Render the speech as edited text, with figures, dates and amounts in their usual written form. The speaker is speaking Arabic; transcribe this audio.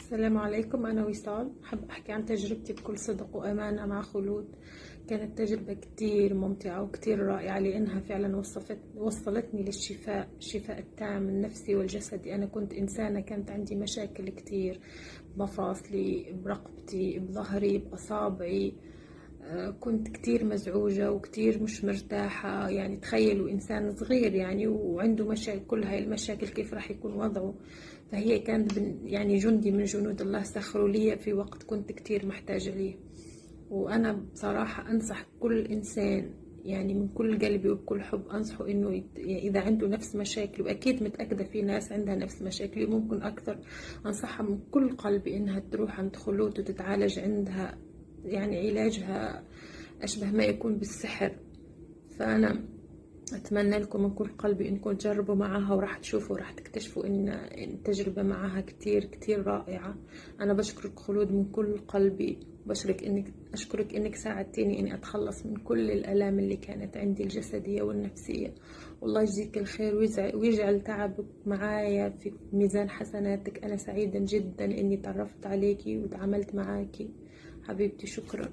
السلام عليكم. أنا وصال، حب أحكي عن تجربتي بكل صدق وأمانة مع خلود. كانت تجربة كتير ممتعة وكتير رائعة لأنها فعلا وصلتني للشفاء، الشفاء التام النفسي والجسدي. أنا كنت إنسانة كانت عندي مشاكل كتير بمفاصلي، برقبتي، بظهري، بأصابعي. كنت كتير مزعوجة وكتير مش مرتاحة. يعني تخيلوا إنسان صغير يعني وعنده مشاكل، كل هاي المشاكل كيف راح يكون وضعه. فهي كانت يعني جندي من جنود الله سخروا لي في وقت كنت كتير محتاجة ليه. وأنا بصراحة أنصح كل إنسان، يعني من كل قلبي وبكل حب أنصحه إنه يعني إذا عنده نفس مشاكل، وأكيد متأكدة في ناس عندها نفس مشاكلي ممكن أكثر، أنصحها من كل قلبي إنها تروح عند خلود وتتعالج عندها. يعني علاجها أشبه ما يكون بالسحر. فأنا أتمنى لكم من كل قلبي إنكم تجربوا معها، وراح تشوفوا وراح تكتشفوا إن التجربة معها كتير كتير رائعة. أنا بشكرك خلود من كل قلبي، أشكرك إنك ساعدتيني إني أتخلص من كل الآلام اللي كانت عندي الجسدية والنفسية. والله يجزيك الخير ويجعل تعبك معايا في ميزان حسناتك. أنا سعيدة جدا إني تعرفت عليكي وتعاملت معاكي حبيبتي. شكرا.